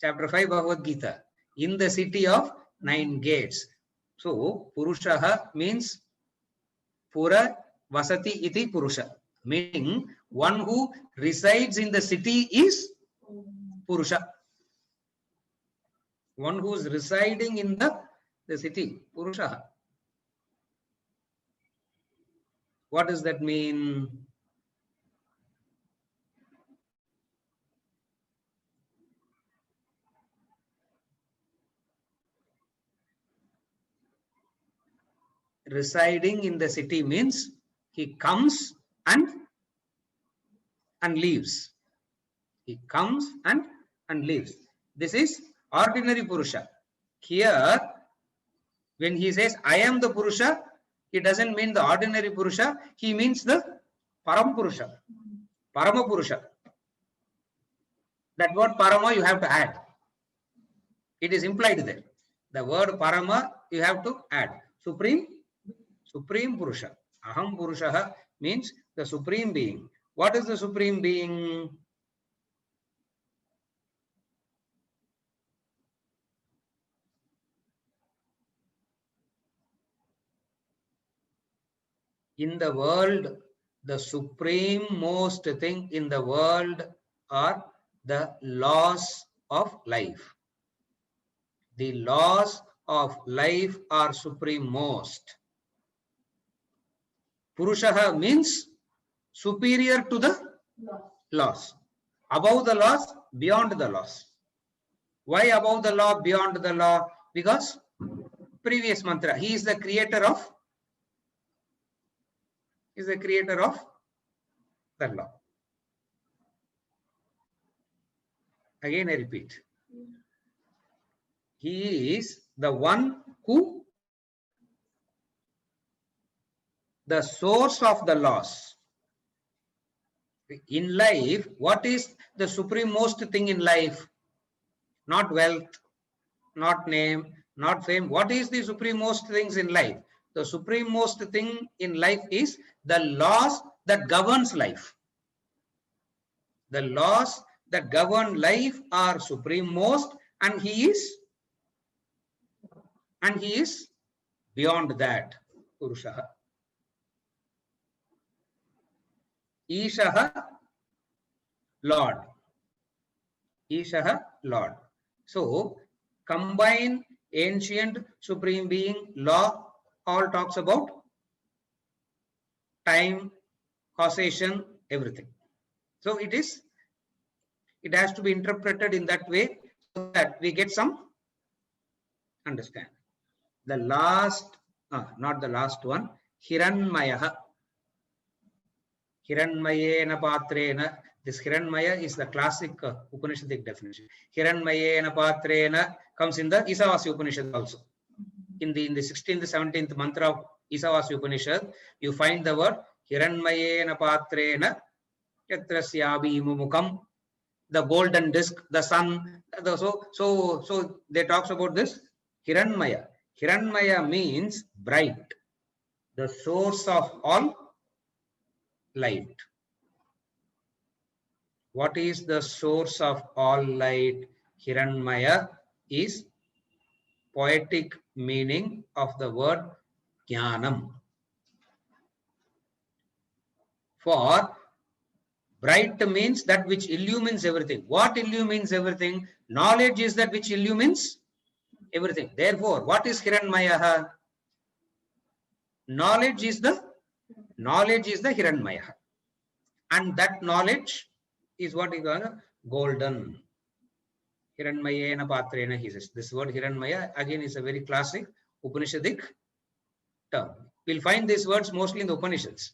Chapter 5 Bhagavad Gita. In the city of 9 gates. So, Purushaha means Pura Vasati iti Purusha. Meaning, one who resides in the city is Purusha. One who is residing in the city, Purusha. What does that mean? Residing in the city means he comes and leaves. He comes and and lives. This is ordinary Purusha. Here, when he says, I am the Purusha, he doesn't mean the ordinary Purusha, he means the Param Purusha, Parama Purusha. That word Parama you have to add. It is implied there. The word Parama you have to add. Supreme Purusha. Aham Purushaha means the Supreme Being. What is the Supreme Being? In the world, the supreme most thing in the world are the laws of life. The laws of life are supreme most. Purushaha means superior to the laws. Above the laws, beyond the laws. Why above the law, beyond the law? Because previous mantra, he is the creator of the law. Again I repeat. He is the one who, the source of the laws. In life, what is the supreme most thing in life? Not wealth, not name, not fame. What is the supreme most things in life? The supreme most thing in life is the laws that governs life. The laws that govern life are supreme most, and he is beyond that. Purushaha. Ishaha, Lord. Ishaha, Lord. So, combine ancient, supreme being, law, all talks about time, causation, everything. So, it has to be interpreted in that way so that we get some understanding. The last, not the last one, Hiranmayaha. Hiranmayena Patrena. This Hiranmaya is the classic Upanishadic definition. Hiranmayena Patrena comes in the Isavasya Upanishad also. In the 16th, 17th mantra of Isavasya Upanishad, you find the word Hiranmayena Patrena Yatrasyabi Mumukam, the golden disc, the sun. So they talks about this Hiranmaya. Hiranmaya means bright, the source of all light. What is the source of all light? Hiranmaya is poetic meaning of the word Jnanam. For bright means that which illumines everything. What illumines everything? Knowledge is that which illumines everything. Therefore, what is Hiranmaya? Knowledge is the Hiranmaya. And that knowledge is what is golden. Hiranmayena Patrena, he says. This word Hiranmaya again is a very classic Upanishadic term. We'll find these words mostly in the Upanishads.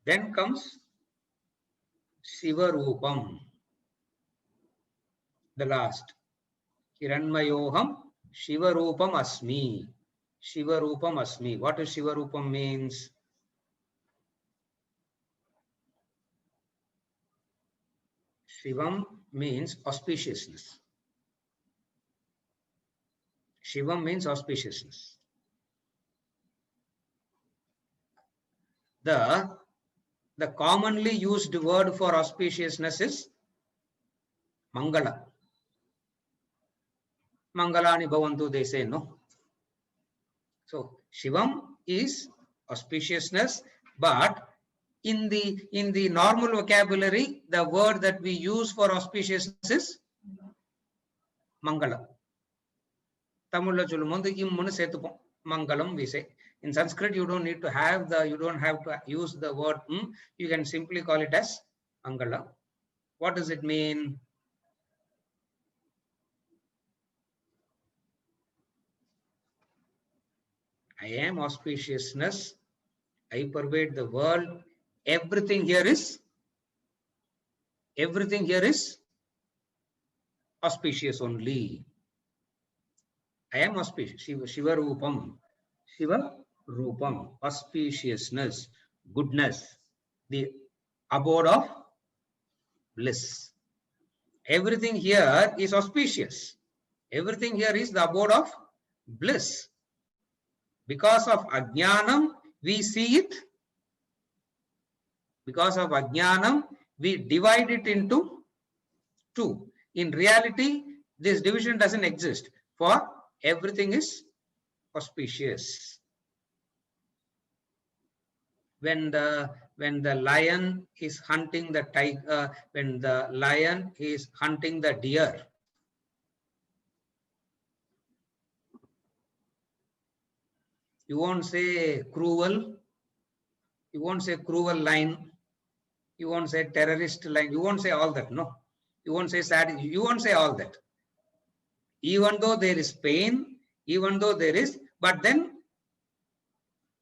Then comes Shiva Rupam, the last. Hiranmayoham Shiva Rupam Asmi. Shiva Rupam Asmi. What does Shiva Rupam means? Shivam means auspiciousness. Shivam means auspiciousness. The commonly used word for auspiciousness is Mangala. Mangalani Bhavantu, they say, no. So Shivam is auspiciousness, but in the normal vocabulary, the word that we use for auspiciousness is Mangala. Tamil Mangalam we say. In Sanskrit, you don't have to use the word you can simply call it as Mangala. What does it mean? I am auspiciousness. I pervade the world. Everything here is Everything here is auspicious only. I am auspicious. Shiva Rupam. Shiva Rupam. Auspiciousness, goodness, the abode of bliss. Everything here is auspicious. Everything here is the abode of bliss. Because of Ajnanam, we see it. Because of Ajnanam, we divide it into two. In reality, this division doesn't exist. For everything is auspicious. When the lion is hunting the tiger, when the lion is hunting the deer, you won't say cruel, you won't say cruel lion, you won't say terrorist lion, you won't say all that, no. You won't say sad, you won't say all that. Even though there is pain, even though there is, but then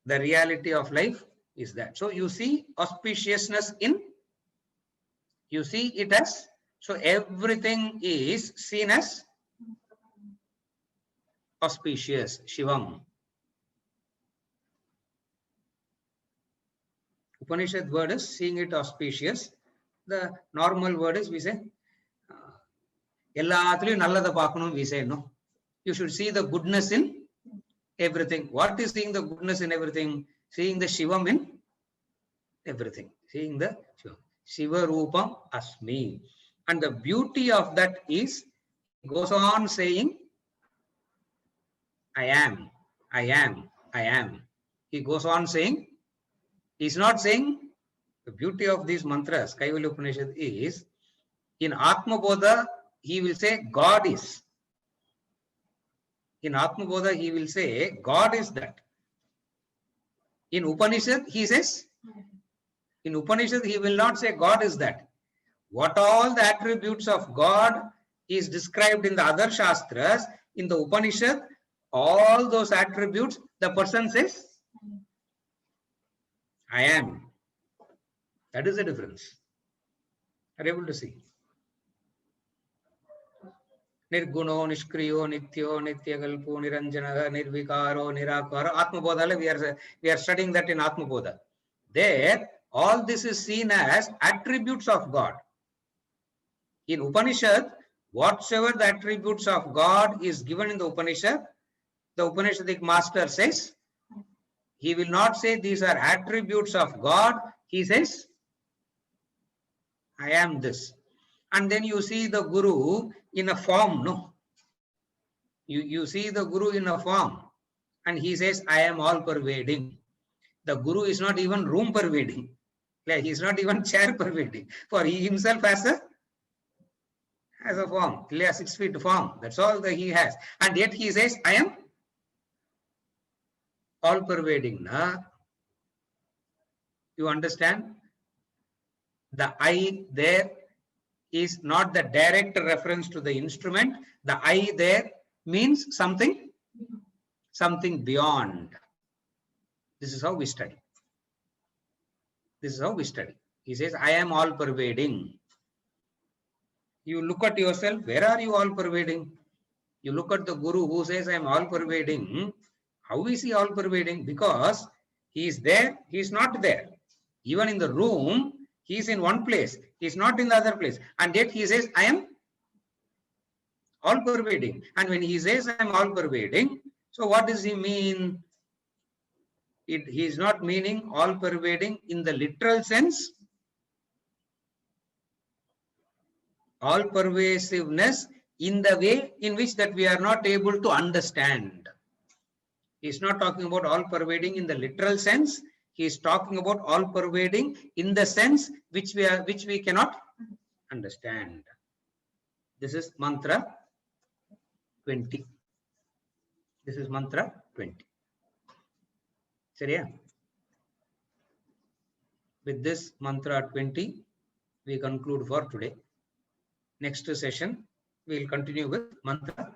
the reality of life is that. So you see auspiciousness in, you see it as, so everything is seen as auspicious, Shivam. Upanishad word is seeing it auspicious. The normal word is we say, எல்லாத்துலயும் நல்லதை பார்க்கணும், we say no. You should see the goodness in everything. What is seeing the goodness in everything? Seeing the Shivam in everything. Seeing the Shiva Rupam Asmi. And the beauty of that is, it goes on saying, I am, I am, I am. He goes on saying, he's not saying, the beauty of these mantras, Kaivalya Upanishad is, in Atma Bodha, he will say, God is. In Atma Bodha, he will say, God is that. In Upanishad, he says, in Upanishad, he will not say God is that. What all the attributes of God is described in the other Shastras, in the Upanishad, all those attributes, the person says, I am. That is the difference. Are you able to see? Nirguno, Nishkriyo, Nityo, Nityakalpo, Niranjana, Nirvikaro, Nirakaro. Atma Bodha, we are studying that in Atma Bodha. There, all this is seen as attributes of God. In Upanishad, whatsoever the attributes of God is given in the Upanishad, the Upanishadic master says, he will not say these are attributes of God. He says, I am this. And then you see the Guru in a form, no? You see the Guru in a form, and he says, I am all pervading. The Guru is not even room pervading. He is not even chair pervading. For he himself has a form, 6 feet form. That's all that he has. And yet he says, I am all pervading. Na? You understand? The I there is not the direct reference to the instrument. The I there means something beyond. This is how we study. This is how we study. He says, I am all pervading. You look at yourself, where are you all pervading? You look at the Guru who says, I am all pervading. How is he all pervading? Because he is there, he is not there. Even in the room, he is in one place, he is not in the other place. And yet he says, I am all pervading. And when he says, I am all pervading, so what does he mean? He is not meaning all pervading in the literal sense. All pervasiveness in the way in which that we are not able to understand. He is not talking about all pervading in the literal sense. He is talking about all pervading in the sense which we cannot understand. This is mantra 20. This is mantra 20. Seriya? With this mantra 20, we conclude for today. Next session, we will continue with mantra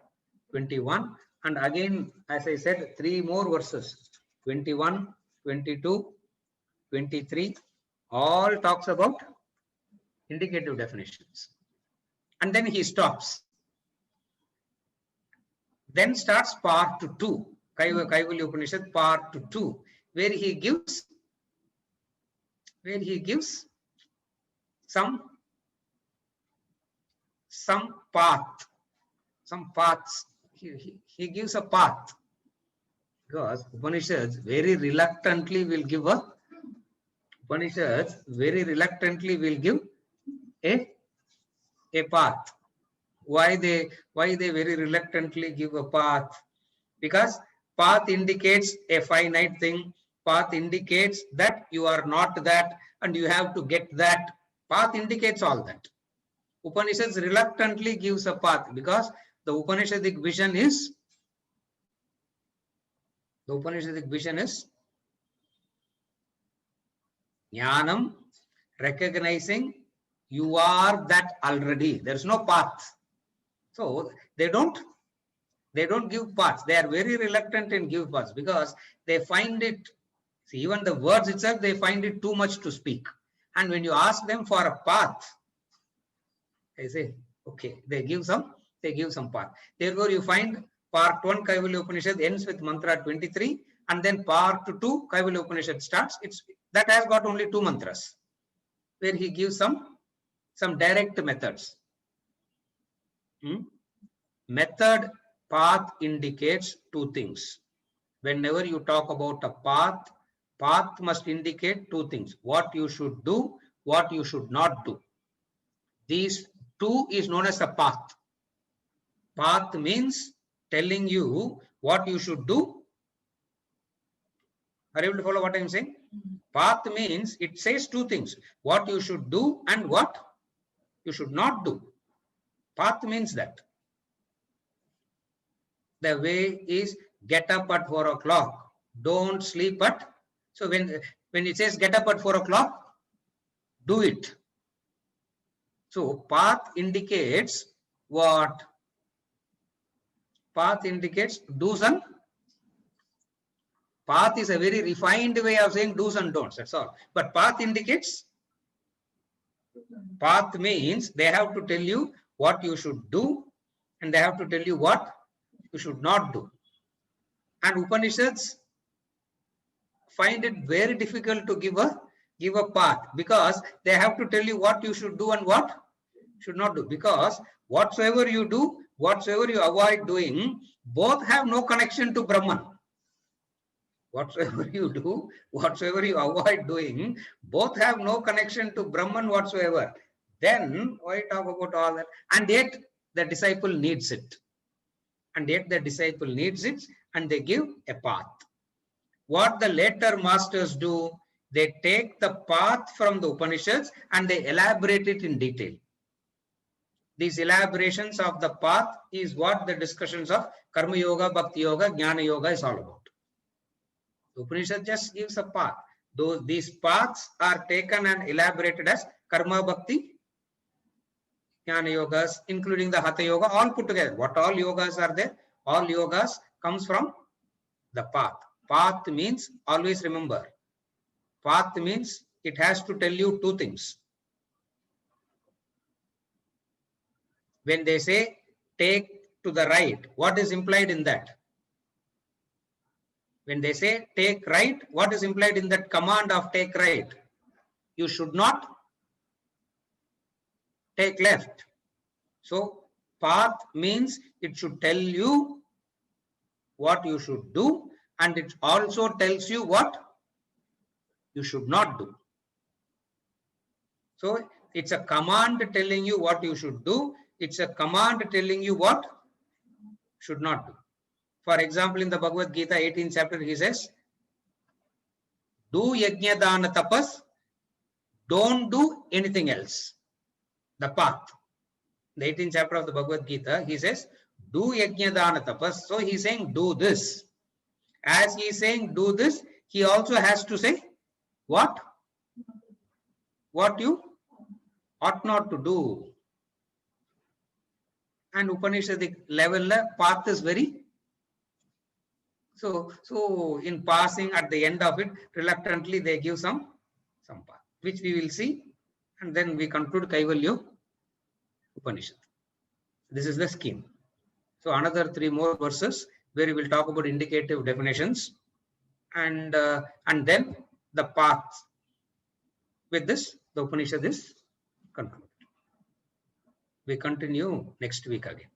21. And again, as I said, 3 more verses, 21, 22, 23, all talks about indicative definitions. And then he stops. Then starts part 2, Kaivalya Upanishad part 2, where he gives some path, some paths. He gives a path, because Upanishads very reluctantly will give a path. Why they very reluctantly give a path? Because path indicates a finite thing. Path indicates that you are not that and you have to get that. Path indicates all that. Upanishads reluctantly gives a path, because the Upanishadic vision is Jnanam, recognizing you are that already. There's no path. So they don't give paths. They are very reluctant in give paths, because they find it, see, even the words itself, they find it too much to speak. And when you ask them for a path, they say, okay, they give some path. Therefore, you find part 1 Kaivalya Upanishad ends with mantra 23, and then part 2 Kaivalya Upanishad starts. That has got only 2 mantras, where he gives some direct methods. Method, path indicates 2 things. Whenever you talk about a path must indicate 2 things: what you should do, what you should not do. These 2 is known as a path. Path means telling you what you should do. Are you able to follow what I am saying? Path means it says 2 things: what you should do and what you should not do. Path means that. The way is get up at 4 o'clock. Don't sleep at. So when it says get up at 4 o'clock, do it. So path indicates what? Path indicates do's and. Path is a very refined way of saying do's and don'ts. That's all. But path indicates. Path means they have to tell you what you should do, and they have to tell you what you should not do. And Upanishads find it very difficult to give a path, because they have to tell you what you should do and what should not do. Because whatsoever you do, whatsoever you avoid doing, both have no connection to Brahman. Whatsoever you do, whatsoever you avoid doing, both have no connection to Brahman whatsoever. Then why talk about all that? And yet the disciple needs it. And they give a path. What the later masters do, they take the path from the Upanishads and they elaborate it in detail. These elaborations of the path is what the discussions of Karma Yoga, Bhakti Yoga, Jnana Yoga is all about. The Upanishad just gives a path. These paths are taken and elaborated as Karma, Bhakti, Jnana Yogas, including the Hatha Yoga, all put together. What all yogas are there? All yogas comes from the path. Path means, always remember, path means it has to tell you 2 things. When they say take to the right, what is implied in that? When they say take right, what is implied in that command of take right? You should not take left. So path means it should tell you what you should do, and it also tells you what you should not do. So it's a command telling you what you should do. It's a command telling you what should not do. For example, in the Bhagavad Gita 18th chapter, he says, do yajna dana tapas, don't do anything else. The path. The 18th chapter of the Bhagavad Gita, he says, do yajna dana tapas. So he's saying, do this. As he is saying, do this, he also has to say, what? What you ought not to do. And Upanishadic level, path is very. So in passing, at the end of it, reluctantly they give some path, which we will see and then we conclude Kaivalya Upanishad. This is the scheme. So another 3 more verses where we will talk about indicative definitions, and then the path. With this, the Upanishad is concluded. We continue next week again.